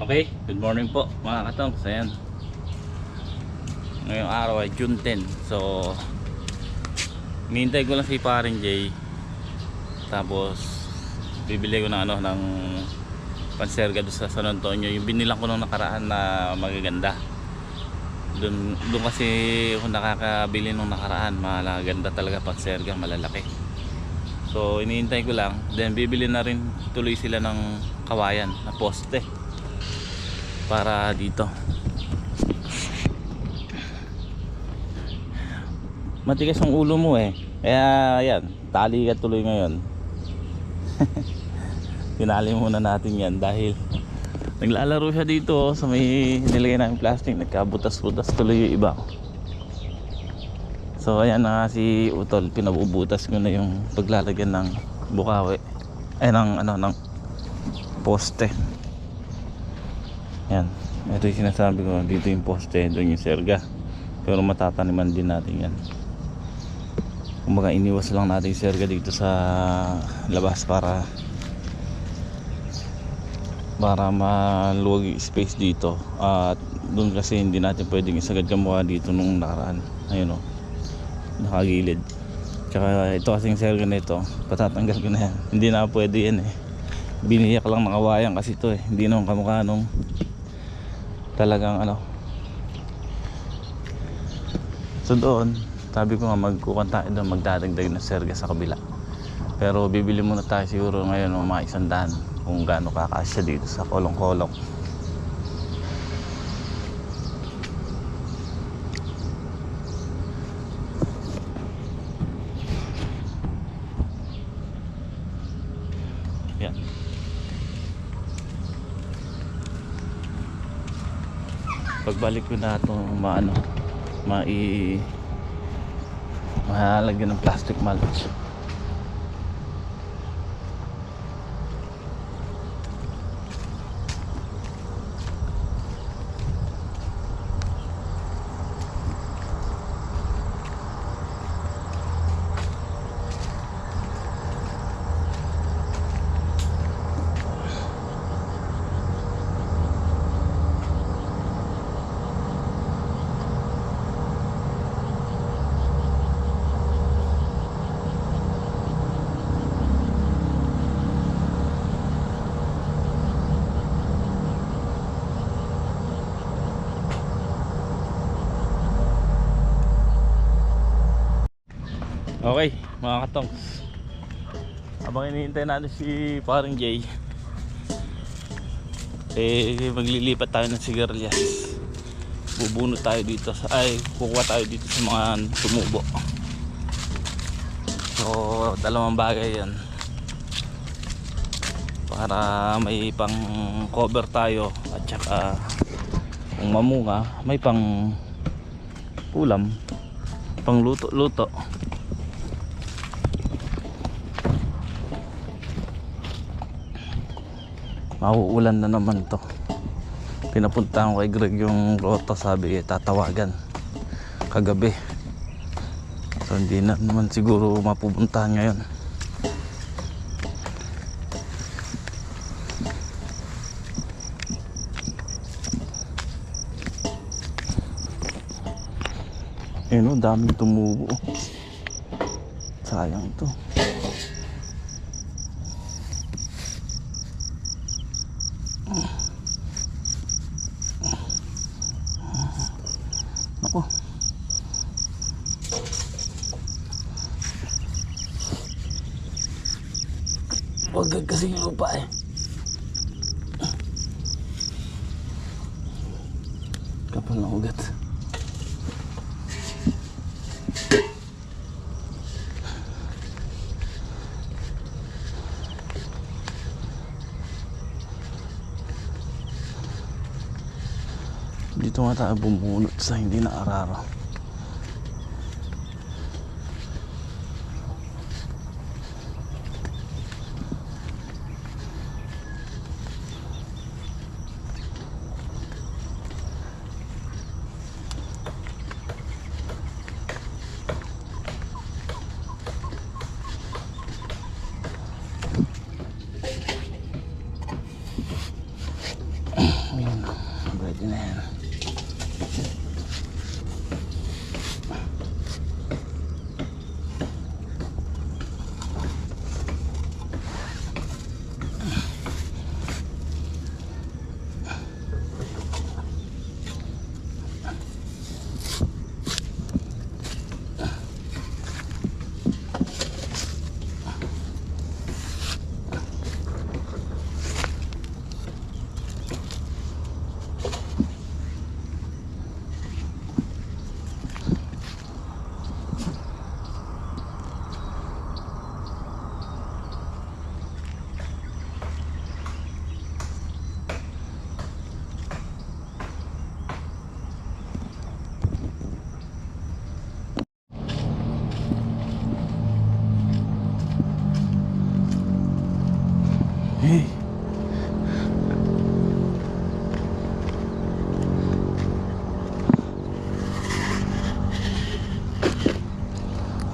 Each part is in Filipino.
Okay, good morning po mga katong. So ayan, ngayong araw ay June 10. So hinihintay ko lang si paring Jay. Tapos bibili ko ng ng panserga doon sa San Antonio. Yung binilang ko nung nakaraan na magaganda. Doon kasi ako nakakabili nung nakaraan. Magaganda talaga panserga, malalaki. So hinihintay ko lang. Then bibili na rin tuloy sila ng kawayan na poste para dito. Matigas ang ulo mo eh. Kaya yan, tali ka tuloy ngayon. Tinali muna natin yan dahil naglalaro siya dito sa may nilagay namin plastic. Nagkabutas-butas tuloy yung iba. So ayan na si Utol, pinabubutas ko na yung paglalagyan ng bukawi ay ng poste. Yan, ito yung sinasabi ko, dito yung poste, doon yung serga. Pero matataniman din natin yan. Kumbaga iniwas lang natin yung serga dito sa labas para maluwag yung space dito. At doon kasi hindi natin pwedeng isagad kamukha dito nung nakaraan. Ayun o, nakagilid. Tsaka ito kasing serga na ito, patatanggal ko na yan. Hindi na pwede yan eh. Biniyak lang ng kawayan kasi ito eh. Hindi naman kamukha nung talagang so doon sabi ko nga magkukuha tayo doon, magdadagdag ng serga sa kabila. Pero bibili muna tayo siguro ngayon ng mga 100 kung gaano kakasya dito sa kolong-kolong. Yan. Pagbalik ko na itong mahalagyan ng plastic mulch. Okay mga katongs, habang hinihintay natin si paring Jay, maglilipat tayo ng sigarilyas. Bubuno tayo dito kukuha tayo dito sa mga tumubo. So dalawang bagay yan para may pang cover tayo, at saka kung mamunga may pang ulam, pang luto-luto. Mauulan na naman to. Pinapuntahan ko kay Greg yung rota, sabi tatawagan kagabi. So hindi na naman siguro mapupuntahan ngayon. Ayun o, daming tumubo. Sayang to. Ako. Huwag kasing lupa eh. Kapal na ugat. Dito nga tayo bumunot sa hindi na araro. Ayan, pwede na yan. Hey.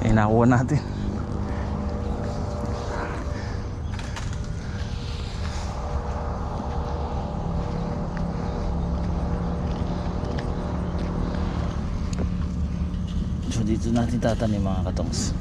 Eh, nakuha natin. So dito natin tatanim mga katongs.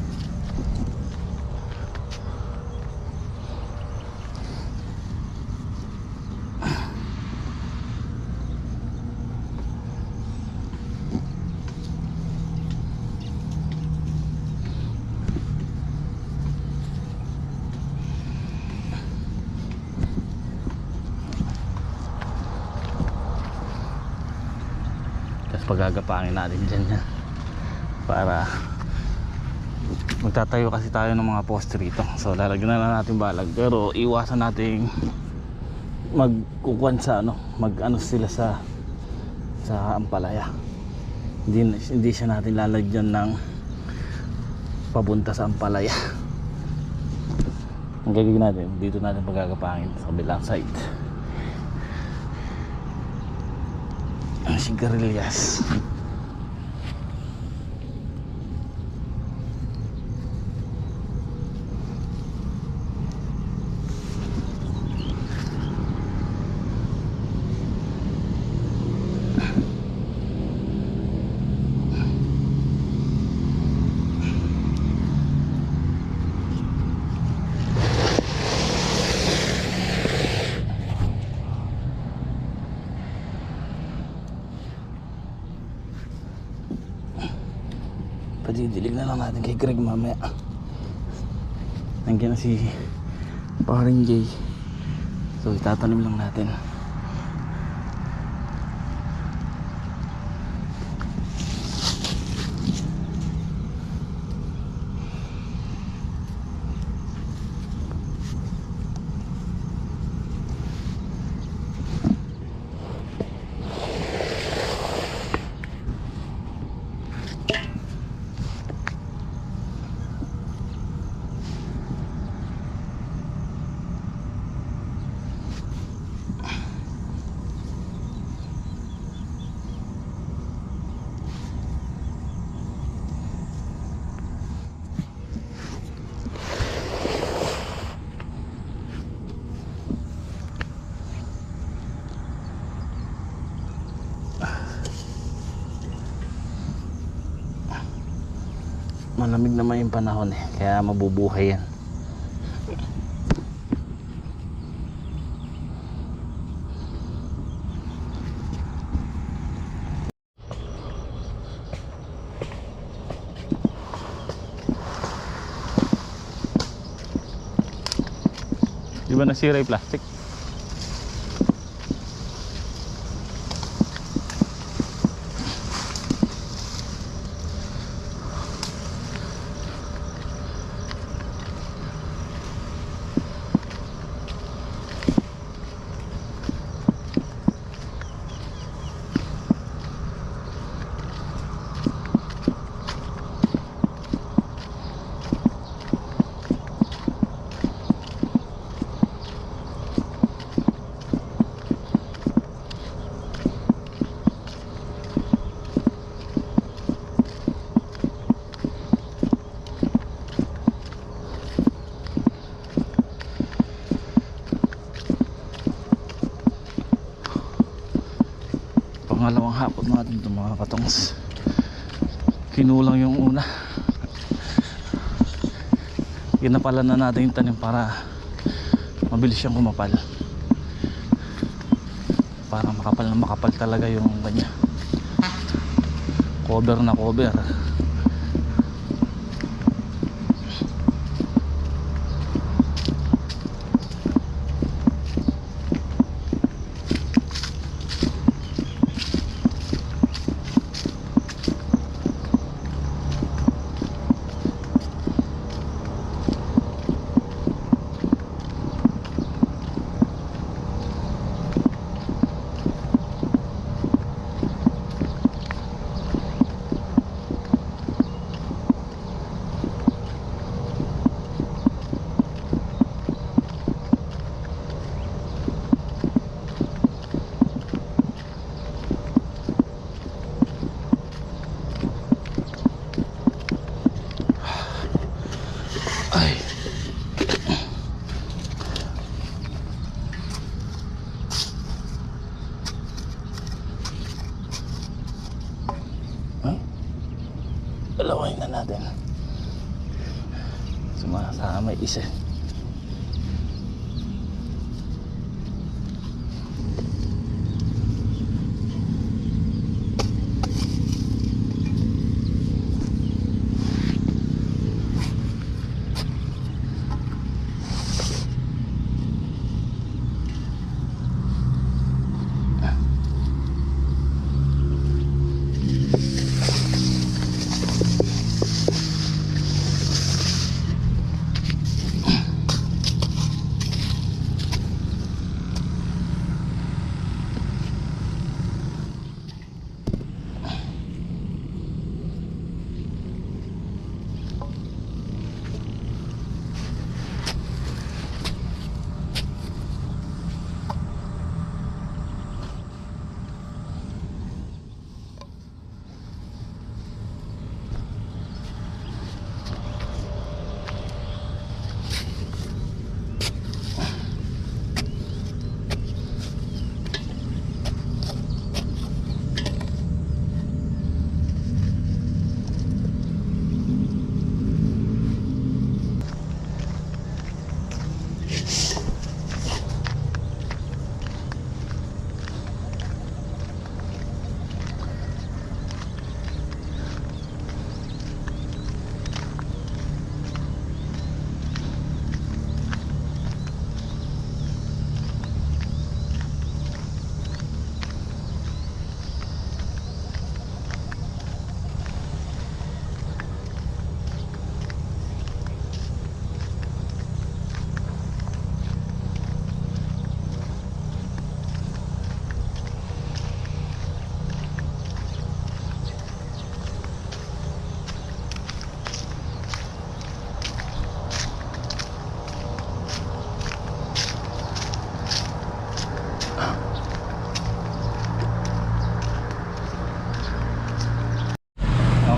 Pagagapangin natin dyan yan para magtatayo kasi tayo ng mga poste rito, so lalagyan na lang natin balag, pero iwasan natin magkukuan sa mag sila sa ampalaya. Hindi siya natin lalagyan ng papunta sa ampalaya. Ang gagawin natin dito, natin pagagapangin sa kabilang side. Sigarilyas. Padidilig na lang natin kay Greg mamaya. Nandiyan na si Paring Jay, so itatanim lang natin. Malamig naman yung panahon kaya mabubuhay yan. Di ba nasira yung plastic? pangalawang hapon natin ito mga katongs. Kinulang yung una. Ginapalan na natin yung tanim para mabilis siyang kumapal, para makapal na makapal talaga yung kanya. Cover na cover. Dalawin na natin. Sumasama isa.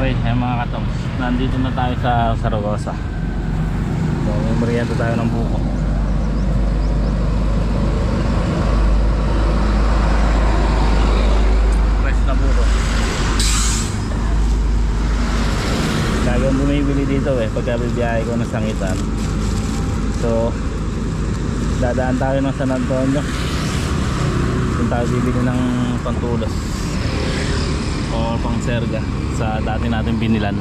Okay, mga katongs, nandito na tayo sa Zaragoza. So, may merienda tayo ng buko. Fresh na buko. Lagi ang bumibili dito pagka bibiyahe ko ng Sangitan. So, dadaan tayo ng San Antonio. Kung tayo bibili ng pantulos o pang serga sa dati natin binilan.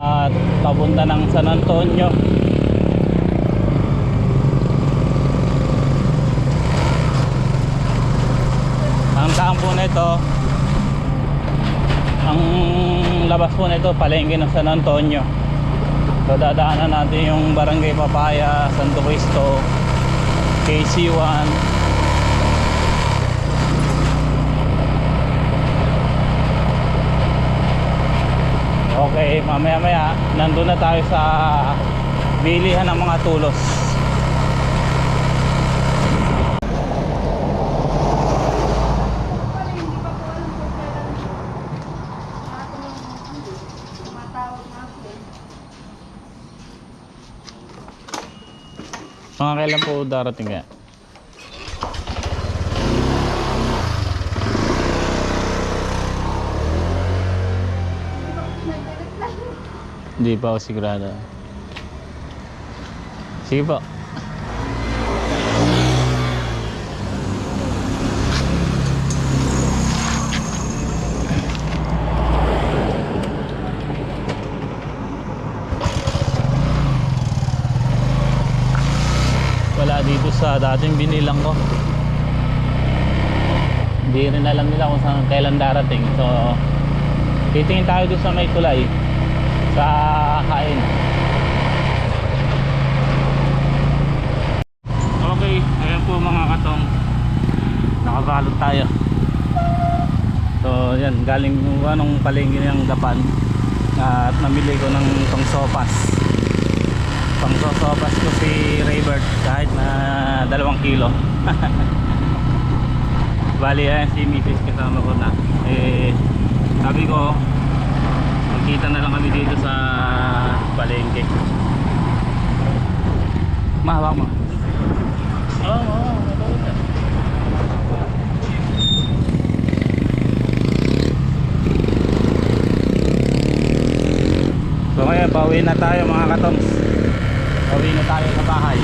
At papunta ng San Antonio. Ang kampo nito, ang labas po nito palengke ng San Antonio. So dadaanan natin yung Barangay Papaya, Santo Cristo, KC1, mamaya maya nandun na tayo sa bilihan ng mga tulos. Mga kailan po darating kaya? Hindi pa ako sigurado. Sige po. Wala dito sa dating binilang ko. Hindi rin alam nila kung saan kailan darating. So titingin tayo doon sa may tulay sa hain. Okay, ayan po mga katong, nakabalot tayo. So yan, galing anong palengke ng Gapan at namili ko ng pangsopas. Pangsosopas ko si Raybird kahit na 2 kilo. Bali ayan si Mrs. kasama ko na. Sabi ko magkita na lang kami dito sa palengke. Mahawak mo. So ngayon pauwi na tayo mga katongs. Pauwi na tayo sa bahay.